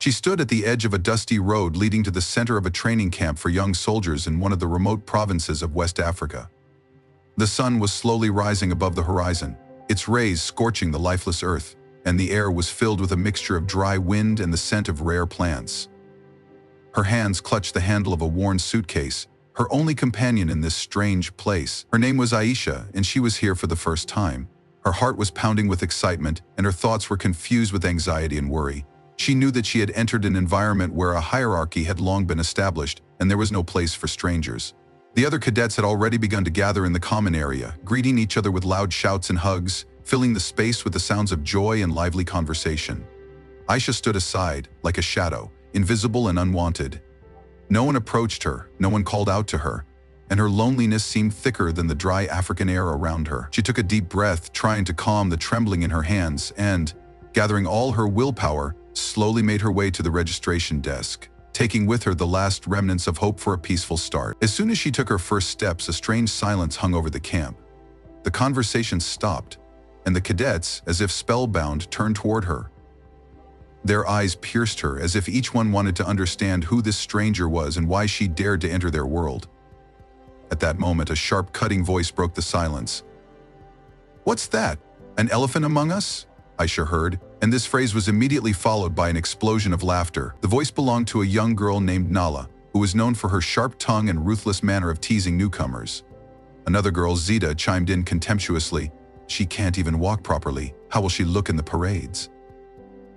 She stood at the edge of a dusty road leading to the center of a training camp for young soldiers in one of the remote provinces of West Africa. The sun was slowly rising above the horizon, its rays scorching the lifeless earth, and the air was filled with a mixture of dry wind and the scent of rare plants. Her hands clutched the handle of a worn suitcase, her only companion in this strange place. Her name was Aisha, and she was here for the first time. Her heart was pounding with excitement, and her thoughts were confused with anxiety and worry. She knew that she had entered an environment where a hierarchy had long been established, and there was no place for strangers. The other cadets had already begun to gather in the common area, greeting each other with loud shouts and hugs, filling the space with the sounds of joy and lively conversation. Aisha stood aside, like a shadow, invisible and unwanted. No one approached her, no one called out to her, and her loneliness seemed thicker than the dry African air around her. She took a deep breath, trying to calm the trembling in her hands, and, gathering all her willpower, slowly made her way to the registration desk, taking with her the last remnants of hope for a peaceful start. As soon as she took her first steps, a strange silence hung over the camp. The conversation stopped, and the cadets, as if spellbound, turned toward her. Their eyes pierced her, as if each one wanted to understand who this stranger was and why she dared to enter their world. At that moment, a sharp, cutting voice broke the silence. "What's that? An elephant among us?" Aisha heard, and this phrase was immediately followed by an explosion of laughter. The voice belonged to a young girl named Nala, who was known for her sharp tongue and ruthless manner of teasing newcomers. Another girl, Zita, chimed in contemptuously, "She can't even walk properly. How will she look in the parades?"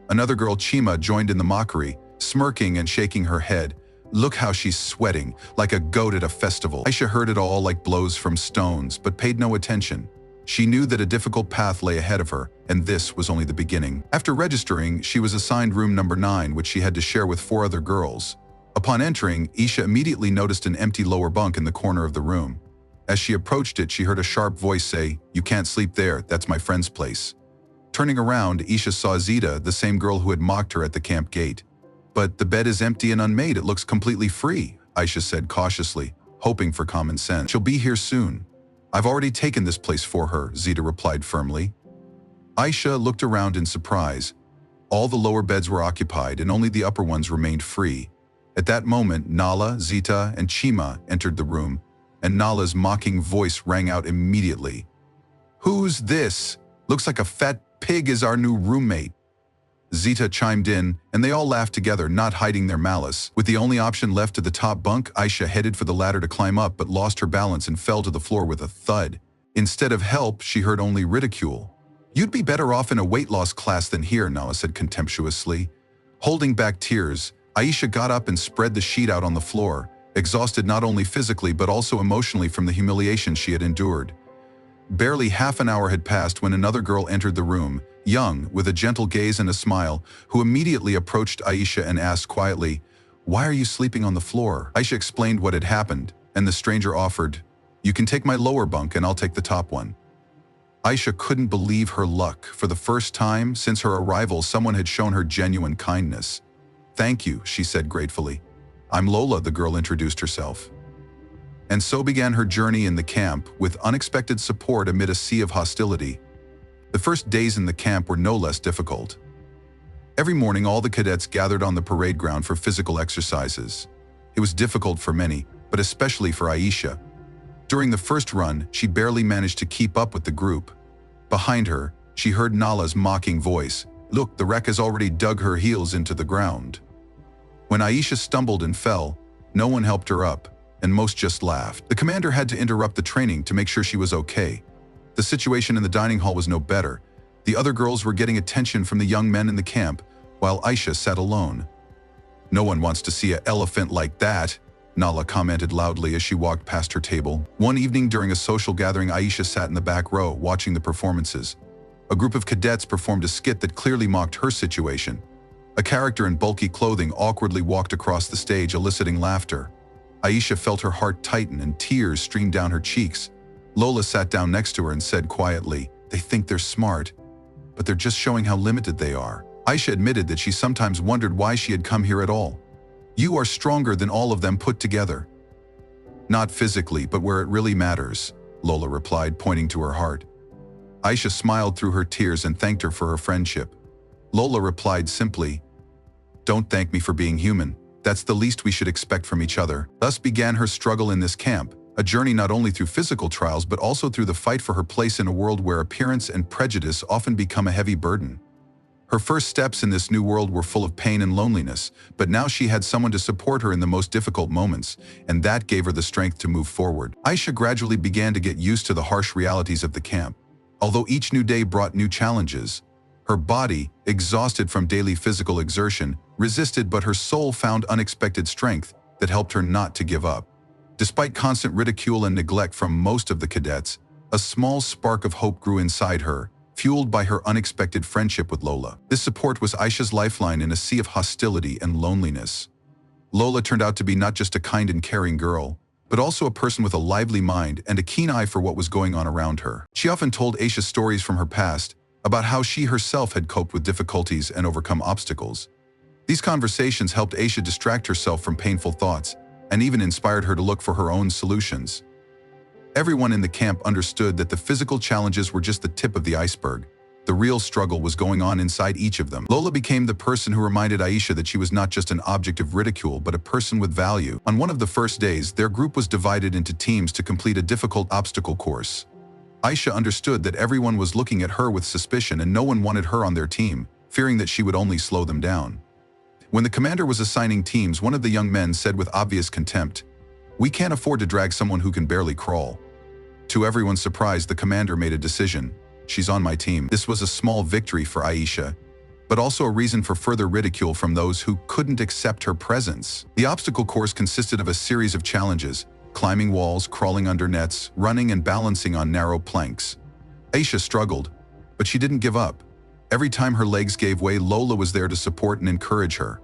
Another girl, Chima, joined in the mockery, smirking and shaking her head. "Look how she's sweating, like a goat at a festival." Aisha heard it all like blows from stones, but paid no attention. She knew that a difficult path lay ahead of her, and this was only the beginning. After registering, she was assigned room number 9, which she had to share with 4 other girls. Upon entering, Aisha immediately noticed an empty lower bunk in the corner of the room. As she approached it, she heard a sharp voice say, "You can't sleep there, that's my friend's place." Turning around, Aisha saw Zita, the same girl who had mocked her at the camp gate. "But the bed is empty and unmade, it looks completely free," Aisha said cautiously, hoping for common sense. "She'll be here soon." "I've already taken this place for her," Zita replied firmly. Aisha looked around in surprise. All the lower beds were occupied and only the upper ones remained free. At that moment, Nala, Zita, and Chima entered the room, and Nala's mocking voice rang out immediately. "Who's this? Looks like a fat pig is our new roommate." Zita chimed in, and they all laughed together, not hiding their malice. With the only option left to the top bunk, Aisha headed for the ladder to climb up, but lost her balance and fell to the floor with a thud. Instead of help, she heard only ridicule. "You'd be better off in a weight loss class than here," Nala said contemptuously. Holding back tears, Aisha got up and spread the sheet out on the floor, exhausted not only physically but also emotionally from the humiliation she had endured. Barely half an hour had passed when another girl entered the room, young, with a gentle gaze and a smile, who immediately approached Aisha and asked quietly, "Why are you sleeping on the floor?" Aisha explained what had happened, and the stranger offered, "You can take my lower bunk and I'll take the top one." Aisha couldn't believe her luck. For the first time since her arrival, someone had shown her genuine kindness. "Thank you," she said gratefully. "I'm Lola," the girl introduced herself. And so began her journey in the camp, with unexpected support amid a sea of hostility. The first days in the camp were no less difficult. Every morning, all the cadets gathered on the parade ground for physical exercises. It was difficult for many, but especially for Aisha. During the first run, she barely managed to keep up with the group. Behind her, she heard Nala's mocking voice, "Look, the wreck has already dug her heels into the ground." When Aisha stumbled and fell, no one helped her up, and most just laughed. The commander had to interrupt the training to make sure she was okay. The situation in the dining hall was no better. The other girls were getting attention from the young men in the camp, while Aisha sat alone. "No one wants to see an elephant like that," Nala commented loudly as she walked past her table. One evening during a social gathering, Aisha sat in the back row, watching the performances. A group of cadets performed a skit that clearly mocked her situation. A character in bulky clothing awkwardly walked across the stage, eliciting laughter. Aisha felt her heart tighten and tears streamed down her cheeks. Lola sat down next to her and said quietly, "They think they're smart, but they're just showing how limited they are." Aisha admitted that she sometimes wondered why she had come here at all. "You are stronger than all of them put together." "Not physically, but where it really matters," Lola replied, pointing to her heart. Aisha smiled through her tears and thanked her for her friendship. Lola replied simply, "Don't thank me for being human. That's the least we should expect from each other." Thus began her struggle in this camp, a journey not only through physical trials but also through the fight for her place in a world where appearance and prejudice often become a heavy burden. Her first steps in this new world were full of pain and loneliness, but now she had someone to support her in the most difficult moments, and that gave her the strength to move forward. Aisha gradually began to get used to the harsh realities of the camp. Although each new day brought new challenges, her body, exhausted from daily physical exertion, resisted, but her soul found unexpected strength that helped her not to give up. Despite constant ridicule and neglect from most of the cadets, a small spark of hope grew inside her, fueled by her unexpected friendship with Lola. This support was Aisha's lifeline in a sea of hostility and loneliness. Lola turned out to be not just a kind and caring girl, but also a person with a lively mind and a keen eye for what was going on around her. She often told Aisha stories from her past about how she herself had coped with difficulties and overcome obstacles. These conversations helped Aisha distract herself from painful thoughts and even inspired her to look for her own solutions. Everyone in the camp understood that the physical challenges were just the tip of the iceberg. The real struggle was going on inside each of them. Lola became the person who reminded Aisha that she was not just an object of ridicule, but a person with value. On one of the first days, their group was divided into teams to complete a difficult obstacle course. Aisha understood that everyone was looking at her with suspicion and no one wanted her on their team, fearing that she would only slow them down. When the commander was assigning teams, one of the young men said with obvious contempt, "We can't afford to drag someone who can barely crawl." To everyone's surprise, the commander made a decision. "She's on my team." This was a small victory for Aisha, but also a reason for further ridicule from those who couldn't accept her presence. The obstacle course consisted of a series of challenges: climbing walls, crawling under nets, running and balancing on narrow planks. Aisha struggled, but she didn't give up. Every time her legs gave way, Lola was there to support and encourage her.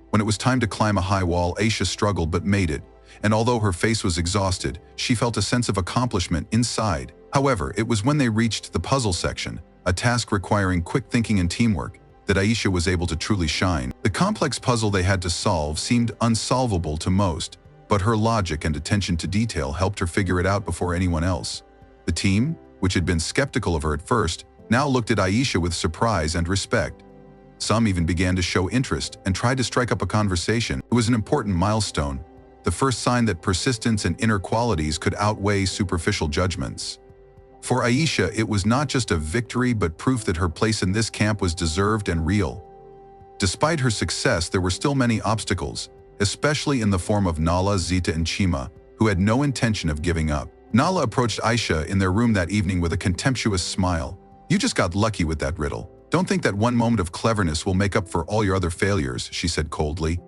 When it was time to climb a high wall, Aisha struggled but made it, and although her face was exhausted, she felt a sense of accomplishment inside. However, it was when they reached the puzzle section, a task requiring quick thinking and teamwork, that Aisha was able to truly shine. The complex puzzle they had to solve seemed unsolvable to most, but her logic and attention to detail helped her figure it out before anyone else. The team, which had been skeptical of her at first, now looked at Aisha with surprise and respect. Some even began to show interest and tried to strike up a conversation. It was an important milestone, the first sign that persistence and inner qualities could outweigh superficial judgments. For Aisha, it was not just a victory but proof that her place in this camp was deserved and real. Despite her success, there were still many obstacles, especially in the form of Nala, Zita, and Chima, who had no intention of giving up. Nala approached Aisha in their room that evening with a contemptuous smile. "You just got lucky with that riddle. Don't think that one moment of cleverness will make up for all your other failures," she said coldly.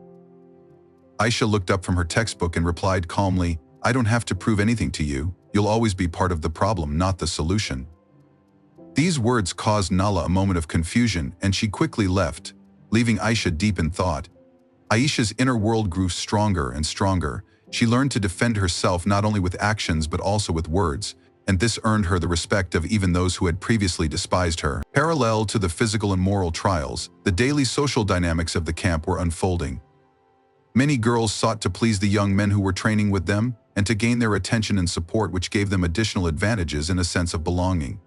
Aisha looked up from her textbook and replied calmly, "I don't have to prove anything to you. You'll always be part of the problem, not the solution." These words caused Nala a moment of confusion, and she quickly left, leaving Aisha deep in thought. Aisha's inner world grew stronger and stronger. She learned to defend herself not only with actions but also with words, and this earned her the respect of even those who had previously despised her. Parallel to the physical and moral trials, the daily social dynamics of the camp were unfolding. Many girls sought to please the young men who were training with them and to gain their attention and support, which gave them additional advantages and a sense of belonging.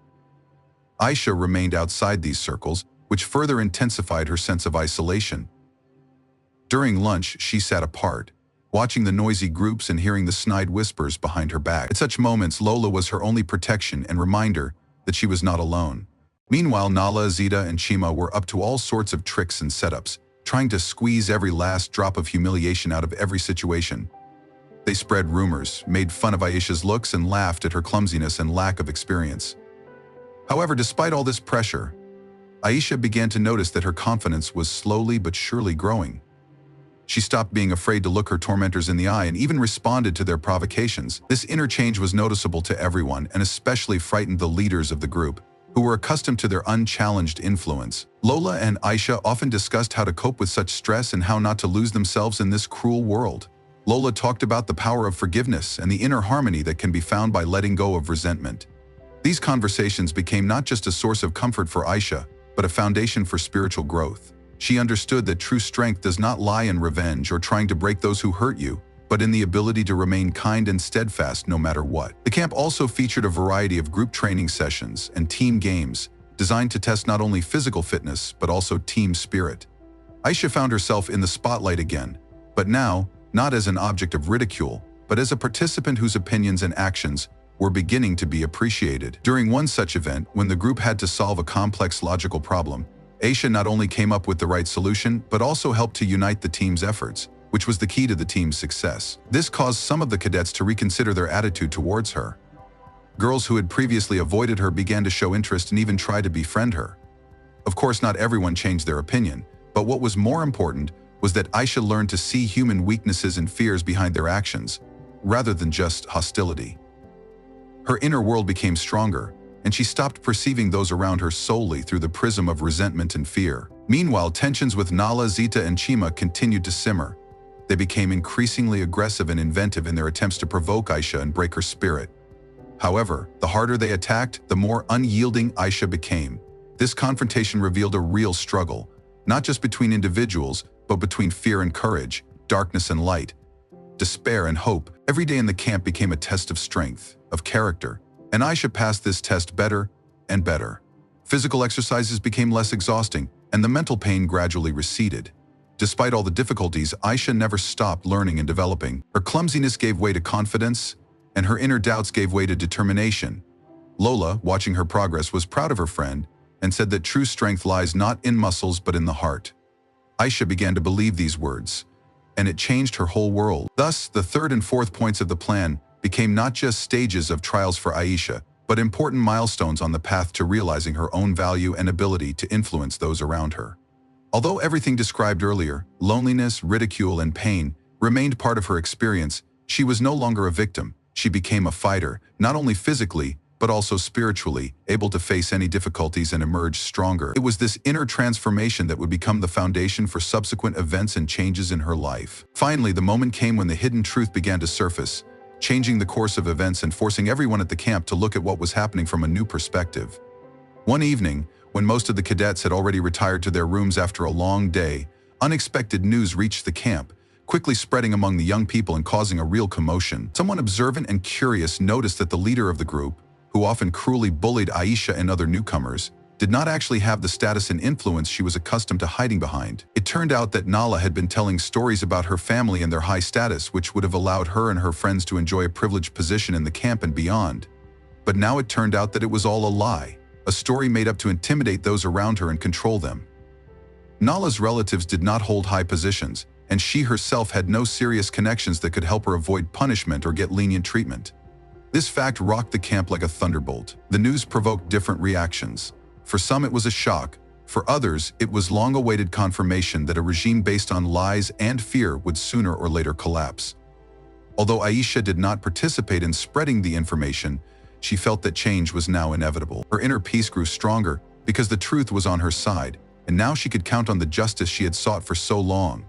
Aisha remained outside these circles, which further intensified her sense of isolation. During lunch, she sat apart, watching the noisy groups and hearing the snide whispers behind her back. At such moments, Lola was her only protection and reminder that she was not alone. Meanwhile, Nala, Zita, and Chima were up to all sorts of tricks and setups, trying to squeeze every last drop of humiliation out of every situation. They spread rumors, made fun of Aisha's looks, and laughed at her clumsiness and lack of experience. However, despite all this pressure, Aisha began to notice that her confidence was slowly but surely growing. She stopped being afraid to look her tormentors in the eye and even responded to their provocations. This inner change was noticeable to everyone and especially frightened the leaders of the group, who were accustomed to their unchallenged influence. Lola and Aisha often discussed how to cope with such stress and how not to lose themselves in this cruel world. Lola talked about the power of forgiveness and the inner harmony that can be found by letting go of resentment. These conversations became not just a source of comfort for Aisha, but a foundation for spiritual growth. She understood that true strength does not lie in revenge or trying to break those who hurt you, but in the ability to remain kind and steadfast no matter what. The camp also featured a variety of group training sessions and team games designed to test not only physical fitness, but also team spirit. Aisha found herself in the spotlight again, but now, not as an object of ridicule, but as a participant whose opinions and actions were beginning to be appreciated. During one such event, when the group had to solve a complex logical problem, Aisha not only came up with the right solution, but also helped to unite the team's efforts, which was the key to the team's success. This caused some of the cadets to reconsider their attitude towards her. Girls who had previously avoided her began to show interest and even try to befriend her. Of course, not everyone changed their opinion, but what was more important was that Aisha learned to see human weaknesses and fears behind their actions, rather than just hostility. Her inner world became stronger, and she stopped perceiving those around her solely through the prism of resentment and fear. Meanwhile, tensions with Nala, Zita, and Chima continued to simmer. They became increasingly aggressive and inventive in their attempts to provoke Aisha and break her spirit. However, the harder they attacked, the more unyielding Aisha became. This confrontation revealed a real struggle, not just between individuals, but between fear and courage, darkness and light, despair and hope. Every day in the camp became a test of strength, of character, and Aisha passed this test better and better. Physical exercises became less exhausting, and the mental pain gradually receded. Despite all the difficulties, Aisha never stopped learning and developing. Her clumsiness gave way to confidence, and her inner doubts gave way to determination. Lola, watching her progress, was proud of her friend and said that true strength lies not in muscles but in the heart. Aisha began to believe these words, and it changed her whole world. Thus, the third and fourth points of the plan became not just stages of trials for Aisha, but important milestones on the path to realizing her own value and ability to influence those around her. Although everything described earlier, loneliness, ridicule, and pain, remained part of her experience, she was no longer a victim. She became a fighter, not only physically, but also spiritually, able to face any difficulties and emerge stronger. It was this inner transformation that would become the foundation for subsequent events and changes in her life. Finally, the moment came when the hidden truth began to surface, changing the course of events and forcing everyone at the camp to look at what was happening from a new perspective. One evening, when most of the cadets had already retired to their rooms after a long day, unexpected news reached the camp, quickly spreading among the young people and causing a real commotion. Someone observant and curious noticed that the leader of the group, who often cruelly bullied Aisha and other newcomers, did not actually have the status and influence she was accustomed to hiding behind. It turned out that Nala had been telling stories about her family and their high status, which would have allowed her and her friends to enjoy a privileged position in the camp and beyond. But now it turned out that it was all a lie, a story made up to intimidate those around her and control them. Nala's relatives did not hold high positions, and she herself had no serious connections that could help her avoid punishment or get lenient treatment. This fact rocked the camp like a thunderbolt. The news provoked different reactions. For some it was a shock, for others it was long-awaited confirmation that a regime based on lies and fear would sooner or later collapse. Although Aisha did not participate in spreading the information, she felt that change was now inevitable. Her inner peace grew stronger because the truth was on her side, and now she could count on the justice she had sought for so long.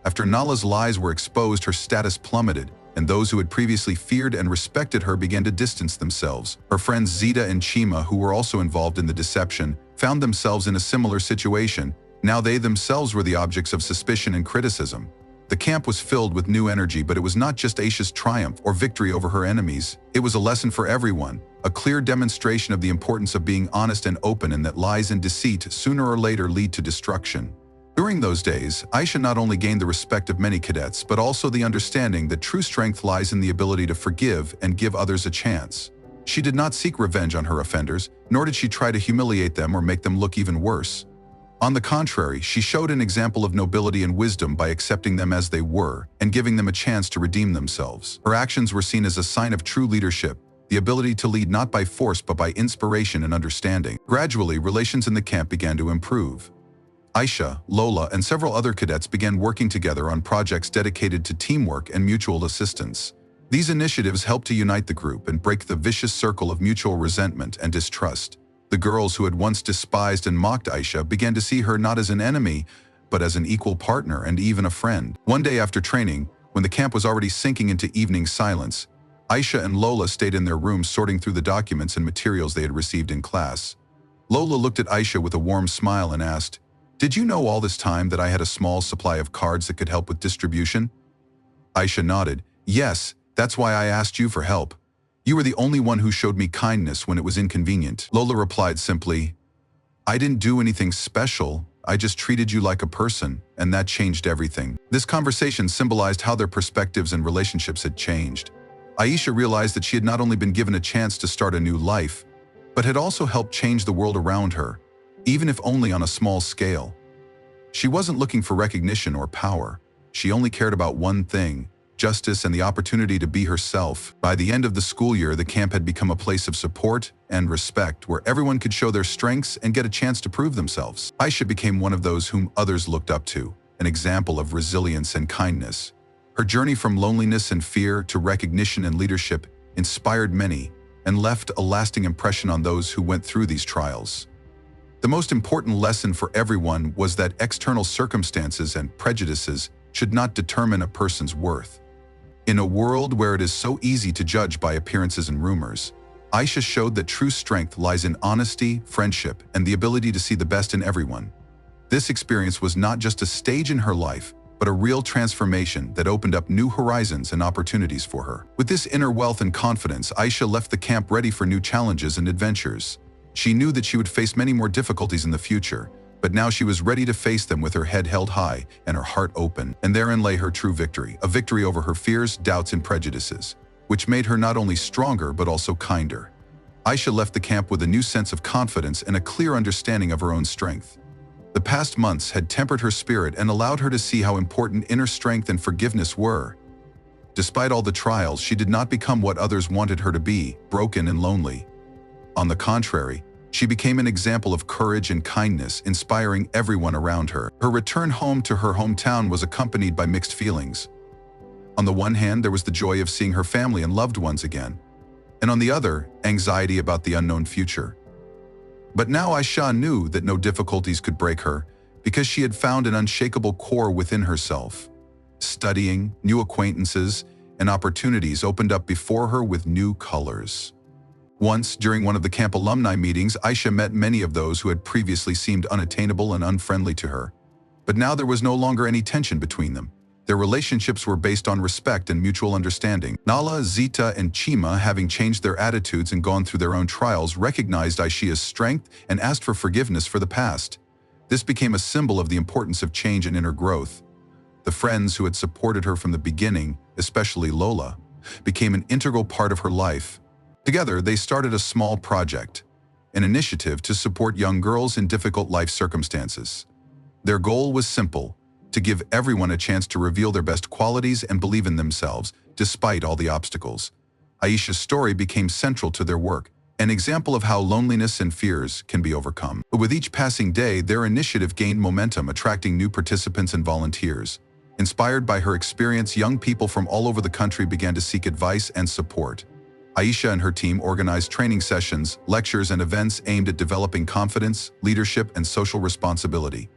After Nala's lies were exposed, her status plummeted, and those who had previously feared and respected her began to distance themselves. Her friends Zita and Chima, who were also involved in the deception, found themselves in a similar situation. Now they themselves were the objects of suspicion and criticism. The camp was filled with new energy, but it was not just Aisha's triumph or victory over her enemies. It was a lesson for everyone, a clear demonstration of the importance of being honest and open, and that lies and deceit sooner or later lead to destruction. During those days, Aisha not only gained the respect of many cadets, but also the understanding that true strength lies in the ability to forgive and give others a chance. She did not seek revenge on her offenders, nor did she try to humiliate them or make them look even worse. On the contrary, she showed an example of nobility and wisdom by accepting them as they were and giving them a chance to redeem themselves. Her actions were seen as a sign of true leadership, the ability to lead not by force but by inspiration and understanding. Gradually, relations in the camp began to improve. Aisha, Lola, and several other cadets began working together on projects dedicated to teamwork and mutual assistance. These initiatives helped to unite the group and break the vicious circle of mutual resentment and distrust. The girls who had once despised and mocked Aisha began to see her not as an enemy, but as an equal partner and even a friend. One day after training, when the camp was already sinking into evening silence, Aisha and Lola stayed in their rooms sorting through the documents and materials they had received in class. Lola looked at Aisha with a warm smile and asked, "Did you know all this time that I had a small supply of cards that could help with distribution?" Aisha nodded. "Yes, that's why I asked you for help. You were the only one who showed me kindness when it was inconvenient." Lola replied simply, "I didn't do anything special. I just treated you like a person, and that changed everything." This conversation symbolized how their perspectives and relationships had changed. Aisha realized that she had not only been given a chance to start a new life, but had also helped change the world around her, even if only on a small scale. She wasn't looking for recognition or power. She only cared about one thing: justice and the opportunity to be herself. By the end of the school year, the camp had become a place of support and respect, where everyone could show their strengths and get a chance to prove themselves. Aisha became one of those whom others looked up to, an example of resilience and kindness. Her journey from loneliness and fear to recognition and leadership inspired many and left a lasting impression on those who went through these trials. The most important lesson for everyone was that external circumstances and prejudices should not determine a person's worth. In a world where it is so easy to judge by appearances and rumors, Aisha showed that true strength lies in honesty, friendship, and the ability to see the best in everyone. This experience was not just a stage in her life, but a real transformation that opened up new horizons and opportunities for her. With this inner wealth and confidence, Aisha left the camp ready for new challenges and adventures. She knew that she would face many more difficulties in the future, but now she was ready to face them with her head held high and her heart open. And therein lay her true victory, a victory over her fears, doubts, and prejudices, which made her not only stronger but also kinder. Aisha left the camp with a new sense of confidence and a clear understanding of her own strength. The past months had tempered her spirit and allowed her to see how important inner strength and forgiveness were. Despite all the trials, she did not become what others wanted her to be, broken and lonely. On the contrary, she became an example of courage and kindness, inspiring everyone around her. Her return home to her hometown was accompanied by mixed feelings. On the one hand, there was the joy of seeing her family and loved ones again, and on the other, anxiety about the unknown future. But now Aisha knew that no difficulties could break her, because she had found an unshakable core within herself. Studying, new acquaintances, and opportunities opened up before her with new colors. Once, during one of the camp alumni meetings, Aisha met many of those who had previously seemed unattainable and unfriendly to her. But now there was no longer any tension between them. Their relationships were based on respect and mutual understanding. Nala, Zita, and Chima, having changed their attitudes and gone through their own trials, recognized Aisha's strength and asked for forgiveness for the past. This became a symbol of the importance of change and inner growth. The friends who had supported her from the beginning, especially Lola, became an integral part of her life. Together, they started a small project, an initiative to support young girls in difficult life circumstances. Their goal was simple: to give everyone a chance to reveal their best qualities and believe in themselves, despite all the obstacles. Aisha's story became central to their work, an example of how loneliness and fears can be overcome. But with each passing day, their initiative gained momentum, attracting new participants and volunteers. Inspired by her experience, young people from all over the country began to seek advice and support. Aisha and her team organized training sessions, lectures, and events aimed at developing confidence, leadership, and social responsibility.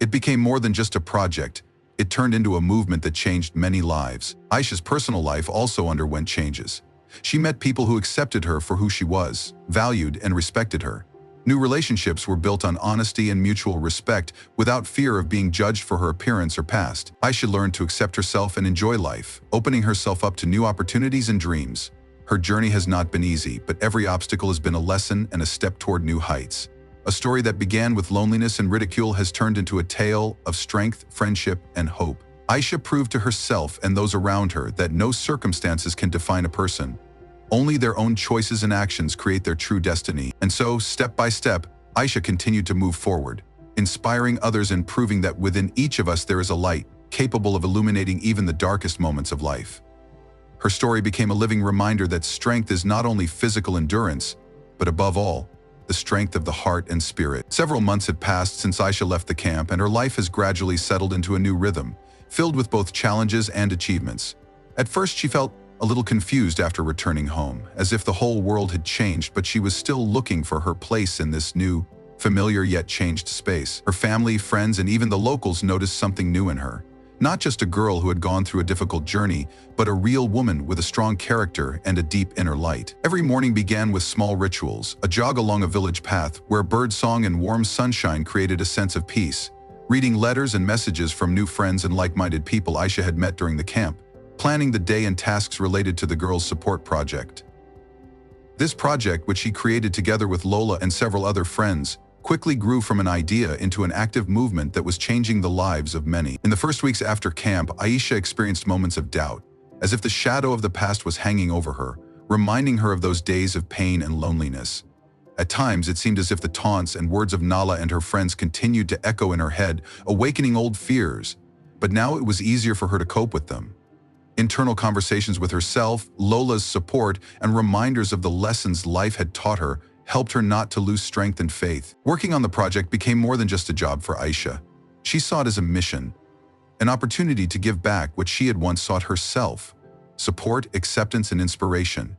It became more than just a project. It turned into a movement that changed many lives. Aisha's personal life also underwent changes. She met people who accepted her for who she was, valued and respected her. New relationships were built on honesty and mutual respect, without fear of being judged for her appearance or past. Aisha learned to accept herself and enjoy life, opening herself up to new opportunities and dreams. Her journey has not been easy, but every obstacle has been a lesson and a step toward new heights. A story that began with loneliness and ridicule has turned into a tale of strength, friendship, and hope. Aisha proved to herself and those around her that no circumstances can define a person. Only their own choices and actions create their true destiny. And so, step by step, Aisha continued to move forward, inspiring others and proving that within each of us there is a light, capable of illuminating even the darkest moments of life. Her story became a living reminder that strength is not only physical endurance, but above all, the strength of the heart and spirit. Several months had passed since Aisha left the camp, and her life has gradually settled into a new rhythm, filled with both challenges and achievements. At first, she felt a little confused after returning home, as if the whole world had changed, but she was still looking for her place in this new, familiar yet changed space. Her family, friends, and even the locals noticed something new in her. Not just a girl who had gone through a difficult journey, but a real woman with a strong character and a deep inner light. Every morning began with small rituals, a jog along a village path where birdsong and warm sunshine created a sense of peace, reading letters and messages from new friends and like-minded people Aisha had met during the camp, planning the day and tasks related to the Girls' Support Project. This project, which she created together with Lola and several other friends, quickly grew from an idea into an active movement that was changing the lives of many. In the first weeks after camp, Aisha experienced moments of doubt, as if the shadow of the past was hanging over her, reminding her of those days of pain and loneliness. At times, it seemed as if the taunts and words of Nala and her friends continued to echo in her head, awakening old fears. But now it was easier for her to cope with them. Internal conversations with herself, Lola's support, and reminders of the lessons life had taught her helped her not to lose strength and faith. Working on the project became more than just a job for Aisha. She saw it as a mission, an opportunity to give back what she had once sought herself: support, acceptance, and inspiration.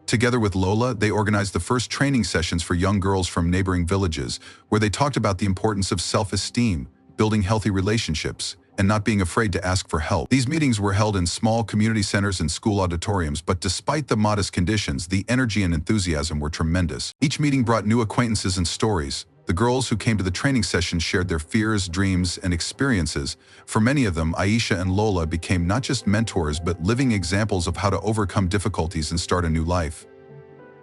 Together with Lola, they organized the first training sessions for young girls from neighboring villages, where they talked about the importance of self-esteem, building healthy relationships, and not being afraid to ask for help. These meetings were held in small community centers and school auditoriums, but despite the modest conditions, the energy and enthusiasm were tremendous. Each meeting brought new acquaintances and stories. The girls who came to the training sessions shared their fears, dreams, and experiences. For many of them, Aisha and Lola became not just mentors, but living examples of how to overcome difficulties and start a new life.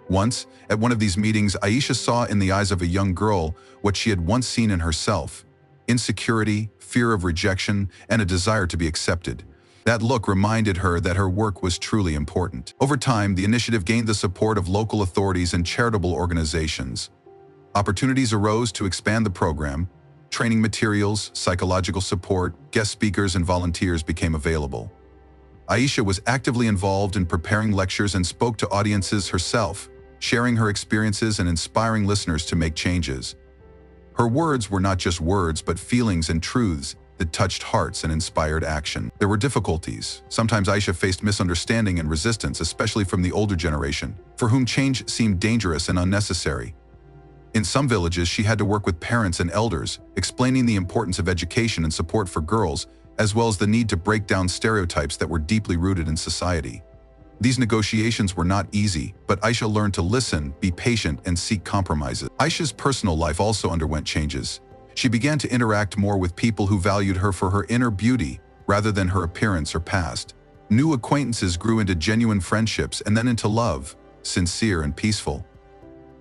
Once, at one of these meetings, Aisha saw in the eyes of a young girl what she had once seen in herself: insecurity, fear of rejection, and a desire to be accepted. That look reminded her that her work was truly important. Over time, the initiative gained the support of local authorities and charitable organizations. Opportunities arose to expand the program. Training materials, psychological support, guest speakers, and volunteers became available. Aisha was actively involved in preparing lectures and spoke to audiences herself, sharing her experiences and inspiring listeners to make changes. Her words were not just words, but feelings and truths that touched hearts and inspired action. There were difficulties. Sometimes Aisha faced misunderstanding and resistance, especially from the older generation, for whom change seemed dangerous and unnecessary. In some villages, she had to work with parents and elders, explaining the importance of education and support for girls, as well as the need to break down stereotypes that were deeply rooted in society. These negotiations were not easy, but Aisha learned to listen, be patient, and seek compromises. Aisha's personal life also underwent changes. She began to interact more with people who valued her for her inner beauty rather than her appearance or past. New acquaintances grew into genuine friendships and then into love, sincere and peaceful.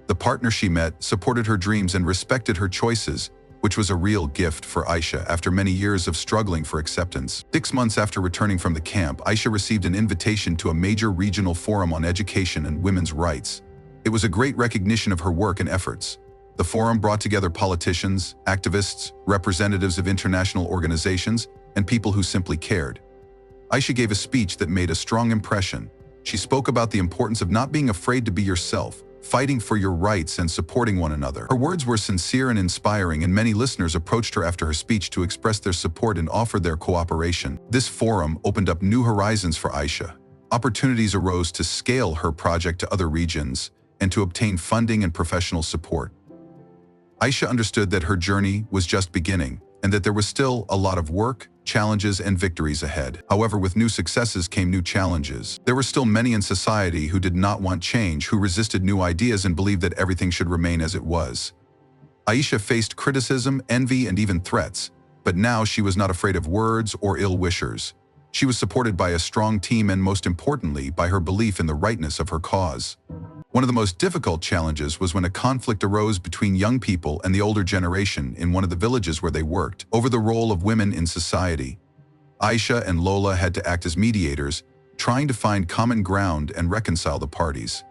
The partner she met supported her dreams and respected her choices, which was a real gift for Aisha after many years of struggling for acceptance. 6 months after returning from the camp, Aisha received an invitation to a major regional forum on education and women's rights. It was a great recognition of her work and efforts. The forum brought together politicians, activists, representatives of international organizations, and people who simply cared. Aisha gave a speech that made a strong impression. She spoke about the importance of not being afraid to be yourself, fighting for your rights, and supporting one another. Her words were sincere and inspiring, and many listeners approached her after her speech to express their support and offer their cooperation. This forum opened up new horizons for Aisha. Opportunities arose to scale her project to other regions and to obtain funding and professional support. Aisha understood that her journey was just beginning, and that there was still a lot of work, challenges, and victories ahead. However, with new successes came new challenges. There were still many in society who did not want change, who resisted new ideas and believed that everything should remain as it was. Aisha faced criticism, envy, and even threats, but now she was not afraid of words or ill-wishers. She was supported by a strong team and, most importantly, by her belief in the rightness of her cause. One of the most difficult challenges was when a conflict arose between young people and the older generation in one of the villages where they worked, over the role of women in society. Aisha and Lola had to act as mediators, trying to find common ground and reconcile the parties.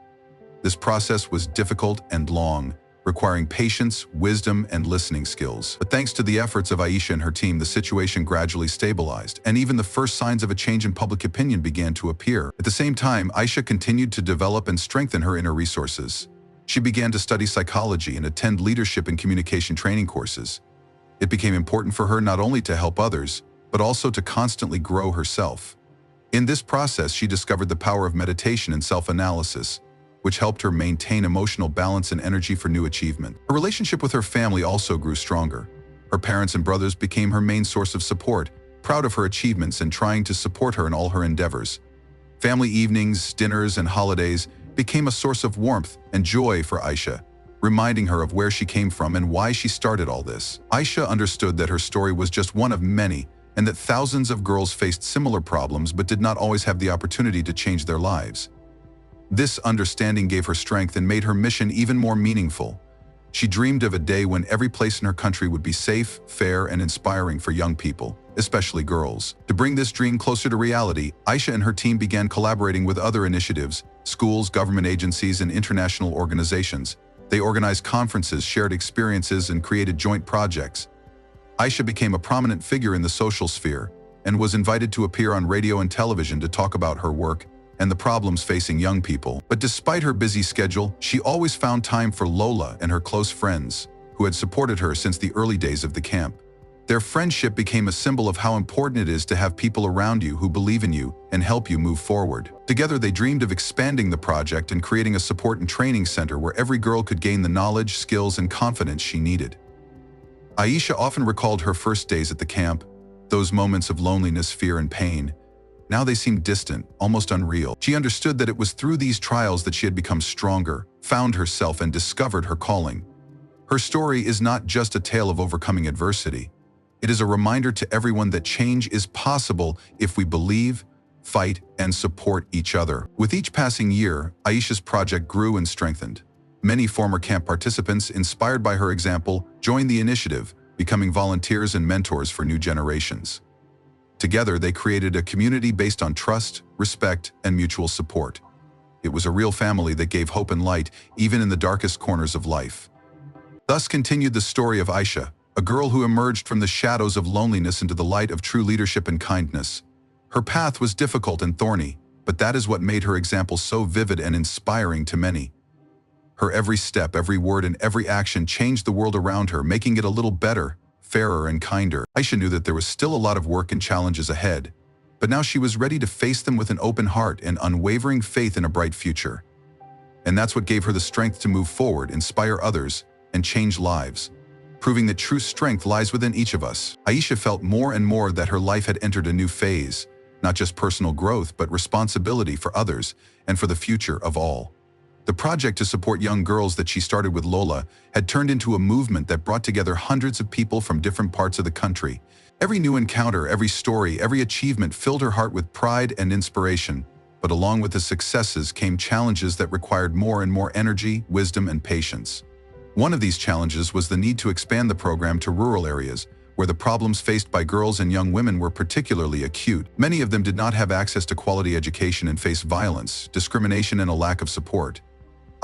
This process was difficult and long, requiring patience, wisdom, and listening skills. But thanks to the efforts of Aisha and her team, the situation gradually stabilized, and even the first signs of a change in public opinion began to appear. At the same time, Aisha continued to develop and strengthen her inner resources. She began to study psychology and attend leadership and communication training courses. It became important for her not only to help others, but also to constantly grow herself. In this process, she discovered the power of meditation and self-analysis, which helped her maintain emotional balance and energy for new achievement. Her relationship with her family also grew stronger. Her parents and brothers became her main source of support, proud of her achievements and trying to support her in all her endeavors. Family evenings, dinners, and holidays became a source of warmth and joy for Aisha, reminding her of where she came from and why she started all this. Aisha understood that her story was just one of many, and that thousands of girls faced similar problems but did not always have the opportunity to change their lives. This understanding gave her strength and made her mission even more meaningful. She dreamed of a day when every place in her country would be safe, fair, and inspiring for young people, especially girls. To bring this dream closer to reality, Aisha and her team began collaborating with other initiatives, schools, government agencies, and international organizations. They organized conferences, shared experiences, and created joint projects. Aisha became a prominent figure in the social sphere and was invited to appear on radio and television to talk about her work and the problems facing young people. But despite her busy schedule, she always found time for Lola and her close friends, who had supported her since the early days of the camp. Their friendship became a symbol of how important it is to have people around you who believe in you and help you move forward. Together, they dreamed of expanding the project and creating a support and training center where every girl could gain the knowledge, skills, and confidence she needed. Aisha often recalled her first days at the camp, those moments of loneliness, fear, and pain. Now they seemed distant, almost unreal. She understood that it was through these trials that she had become stronger, found herself, and discovered her calling. Her story is not just a tale of overcoming adversity. It is a reminder to everyone that change is possible if we believe, fight, and support each other. With each passing year, Aisha's project grew and strengthened. Many former camp participants, inspired by her example, joined the initiative, becoming volunteers and mentors for new generations. Together, they created a community based on trust, respect, and mutual support. It was a real family that gave hope and light, even in the darkest corners of life. Thus continued the story of Aisha, a girl who emerged from the shadows of loneliness into the light of true leadership and kindness. Her path was difficult and thorny, but that is what made her example so vivid and inspiring to many. Her every step, every word, and every action changed the world around her, making it a little better, fairer, and kinder. Aisha knew that there was still a lot of work and challenges ahead, but now she was ready to face them with an open heart and unwavering faith in a bright future. And that's what gave her the strength to move forward, inspire others, and change lives, proving that true strength lies within each of us. Aisha felt more and more that her life had entered a new phase, not just personal growth, but responsibility for others and for the future of all. The project to support young girls that she started with Lola had turned into a movement that brought together hundreds of people from different parts of the country. Every new encounter, every story, every achievement filled her heart with pride and inspiration. But along with the successes came challenges that required more and more energy, wisdom, and patience. One of these challenges was the need to expand the program to rural areas, where the problems faced by girls and young women were particularly acute. Many of them did not have access to quality education and faced violence, discrimination, and a lack of support.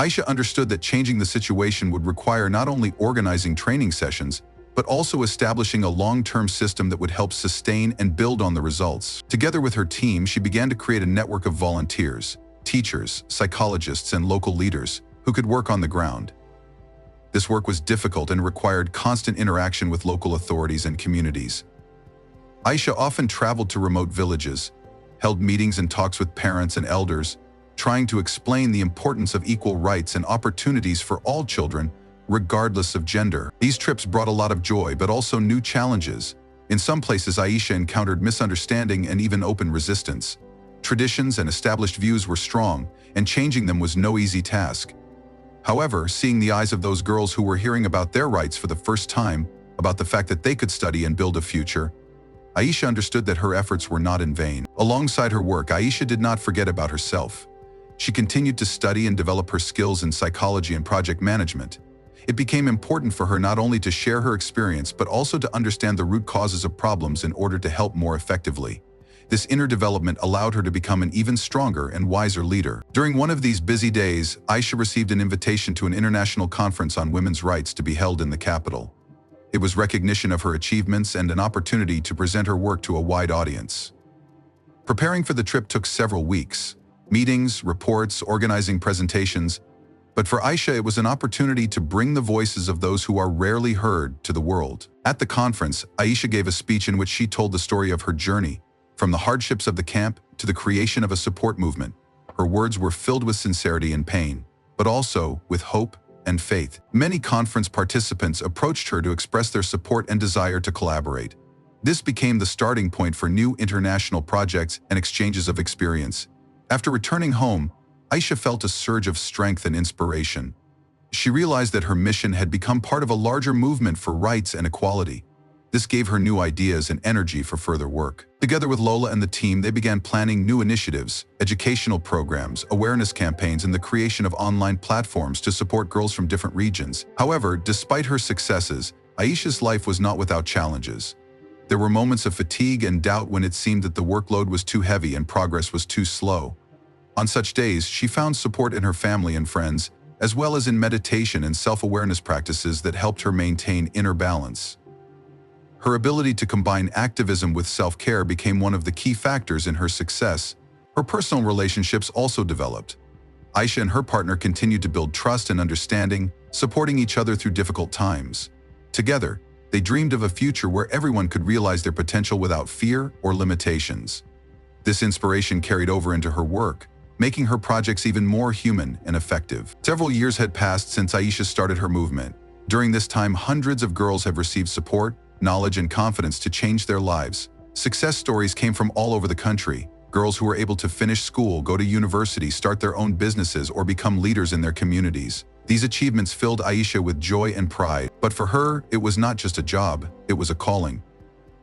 Aisha understood that changing the situation would require not only organizing training sessions, but also establishing a long-term system that would help sustain and build on the results. Together with her team, she began to create a network of volunteers, teachers, psychologists, and local leaders who could work on the ground. This work was difficult and required constant interaction with local authorities and communities. Aisha often traveled to remote villages, held meetings and talks with parents and elders, trying to explain the importance of equal rights and opportunities for all children, regardless of gender. These trips brought a lot of joy, but also new challenges. In some places, Aisha encountered misunderstanding and even open resistance. Traditions and established views were strong, and changing them was no easy task. However, seeing the eyes of those girls who were hearing about their rights for the first time, about the fact that they could study and build a future, Aisha understood that her efforts were not in vain. Alongside her work, Aisha did not forget about herself. She continued to study and develop her skills in psychology and project management. It became important for her not only to share her experience, but also to understand the root causes of problems in order to help more effectively. This inner development allowed her to become an even stronger and wiser leader. During one of these busy days, Aisha received an invitation to an international conference on women's rights to be held in the capital. It was recognition of her achievements and an opportunity to present her work to a wide audience. Preparing for the trip took several weeks. Meetings, reports, organizing presentations. But for Aisha, it was an opportunity to bring the voices of those who are rarely heard to the world. At the conference, Aisha gave a speech in which she told the story of her journey, from the hardships of the camp to the creation of a support movement. Her words were filled with sincerity and pain, but also with hope and faith. Many conference participants approached her to express their support and desire to collaborate. This became the starting point for new international projects and exchanges of experience. After returning home, Aisha felt a surge of strength and inspiration. She realized that her mission had become part of a larger movement for rights and equality. This gave her new ideas and energy for further work. Together with Lola and the team, they began planning new initiatives, educational programs, awareness campaigns, and the creation of online platforms to support girls from different regions. However, despite her successes, Aisha's life was not without challenges. There were moments of fatigue and doubt when it seemed that the workload was too heavy and progress was too slow. On such days, she found support in her family and friends, as well as in meditation and self-awareness practices that helped her maintain inner balance. Her ability to combine activism with self-care became one of the key factors in her success. Her personal relationships also developed. Aisha and her partner continued to build trust and understanding, supporting each other through difficult times. Together, they dreamed of a future where everyone could realize their potential without fear or limitations. This inspiration carried over into her work, making her projects even more human and effective. Several years had passed since Aisha started her movement. During this time, hundreds of girls have received support, knowledge, and confidence to change their lives. Success stories came from all over the country. Girls who were able to finish school, go to university, start their own businesses, or become leaders in their communities. These achievements filled Aisha with joy and pride. But for her, it was not just a job, it was a calling.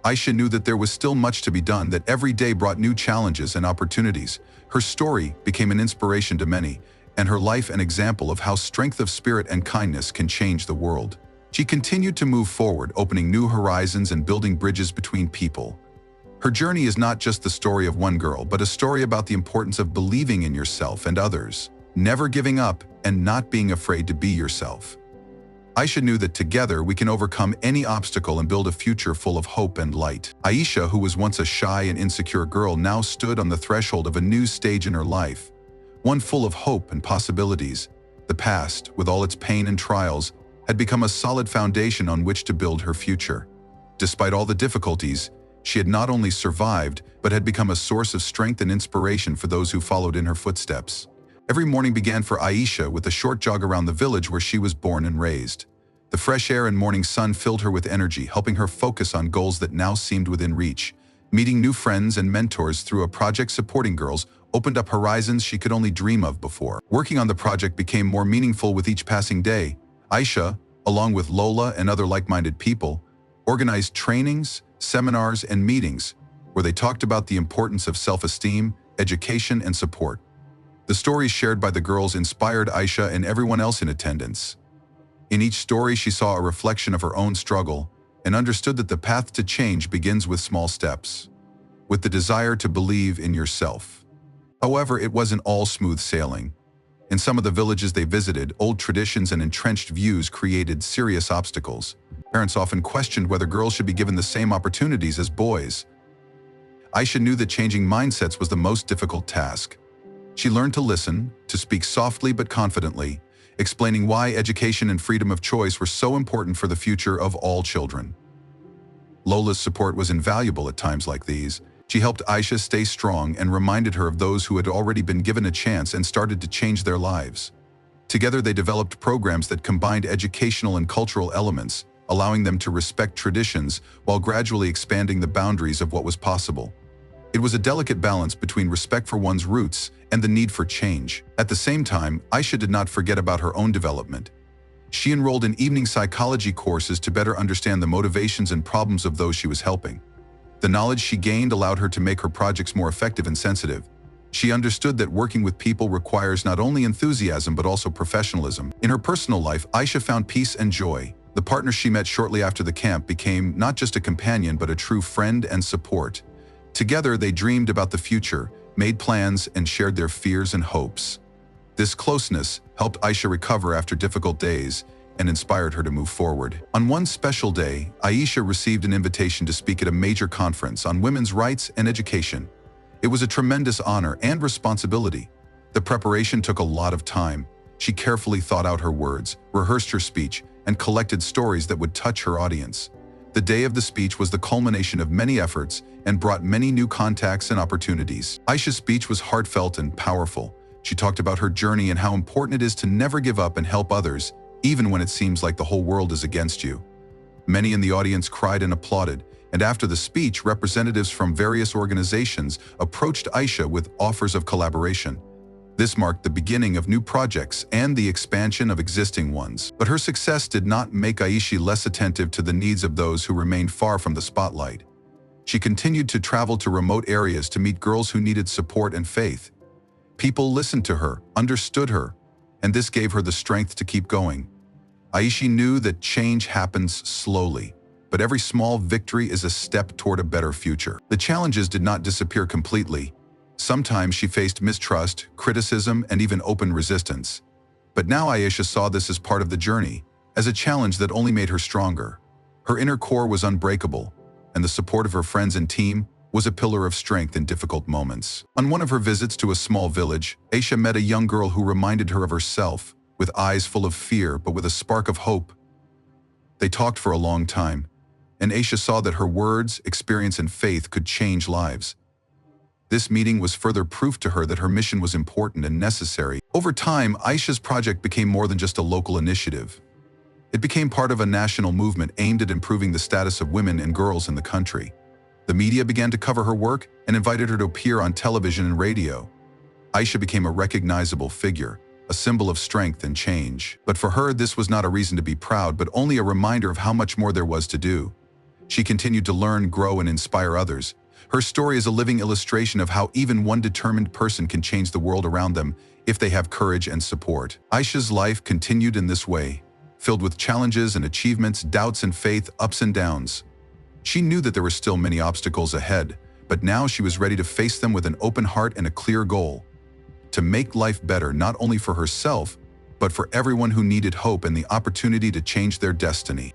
Aisha knew that there was still much to be done, that every day brought new challenges and opportunities. Her story became an inspiration to many, and her life an example of how strength of spirit and kindness can change the world. She continued to move forward, opening new horizons and building bridges between people. Her journey is not just the story of one girl, but a story about the importance of believing in yourself and others, never giving up, and not being afraid to be yourself. Aisha knew that together we can overcome any obstacle and build a future full of hope and light. Aisha, who was once a shy and insecure girl, now stood on the threshold of a new stage in her life, one full of hope and possibilities. The past, with all its pain and trials, had become a solid foundation on which to build her future. Despite all the difficulties, she had not only survived, but had become a source of strength and inspiration for those who followed in her footsteps. Every morning began for Aisha with a short jog around the village where she was born and raised. The fresh air and morning sun filled her with energy, helping her focus on goals that now seemed within reach. Meeting new friends and mentors through a project supporting girls opened up horizons she could only dream of before. Working on the project became more meaningful with each passing day. Aisha, along with Lola and other like-minded people, organized trainings, seminars, and meetings where they talked about the importance of self-esteem, education, and support. The stories shared by the girls inspired Aisha and everyone else in attendance. In each story, she saw a reflection of her own struggle and understood that the path to change begins with small steps, with the desire to believe in yourself. However, it wasn't all smooth sailing. In some of the villages they visited, old traditions and entrenched views created serious obstacles. Parents often questioned whether girls should be given the same opportunities as boys. Aisha knew that changing mindsets was the most difficult task. She learned to listen, to speak softly but confidently, explaining why education and freedom of choice were so important for the future of all children. Lola's support was invaluable at times like these. She helped Aisha stay strong and reminded her of those who had already been given a chance and started to change their lives. Together they developed programs that combined educational and cultural elements, allowing them to respect traditions while gradually expanding the boundaries of what was possible. It was a delicate balance between respect for one's roots and the need for change. At the same time, Aisha did not forget about her own development. She enrolled in evening psychology courses to better understand the motivations and problems of those she was helping. The knowledge she gained allowed her to make her projects more effective and sensitive. She understood that working with people requires not only enthusiasm but also professionalism. In her personal life, Aisha found peace and joy. The partner she met shortly after the camp became not just a companion but a true friend and support. Together they dreamed about the future, made plans, and shared their fears and hopes. This closeness helped Aisha recover after difficult days and inspired her to move forward. On one special day, Aisha received an invitation to speak at a major conference on women's rights and education. It was a tremendous honor and responsibility. The preparation took a lot of time. She carefully thought out her words, rehearsed her speech, and collected stories that would touch her audience. The day of the speech was the culmination of many efforts and brought many new contacts and opportunities. Aisha's speech was heartfelt and powerful. She talked about her journey and how important it is to never give up and help others, even when it seems like the whole world is against you. Many in the audience cried and applauded, and after the speech, representatives from various organizations approached Aisha with offers of collaboration. This marked the beginning of new projects and the expansion of existing ones. But her success did not make Aisha less attentive to the needs of those who remained far from the spotlight. She continued to travel to remote areas to meet girls who needed support and faith. People listened to her, understood her, and this gave her the strength to keep going. Aisha knew that change happens slowly, but every small victory is a step toward a better future. The challenges did not disappear completely. Sometimes she faced mistrust, criticism, and even open resistance. But now Aisha saw this as part of the journey, as a challenge that only made her stronger. Her inner core was unbreakable, and the support of her friends and team was a pillar of strength in difficult moments. On one of her visits to a small village, Aisha met a young girl who reminded her of herself, with eyes full of fear but with a spark of hope. They talked for a long time, and Aisha saw that her words, experience, and faith could change lives. This meeting was further proof to her that her mission was important and necessary. Over time, Aisha's project became more than just a local initiative. It became part of a national movement aimed at improving the status of women and girls in the country. The media began to cover her work and invited her to appear on television and radio. Aisha became a recognizable figure, a symbol of strength and change. But for her, this was not a reason to be proud, but only a reminder of how much more there was to do. She continued to learn, grow, and inspire others. Her story is a living illustration of how even one determined person can change the world around them if they have courage and support. Aisha's life continued in this way, filled with challenges and achievements, doubts and faith, ups and downs. She knew that there were still many obstacles ahead, but now she was ready to face them with an open heart and a clear goal: to make life better not only for herself, but for everyone who needed hope and the opportunity to change their destiny.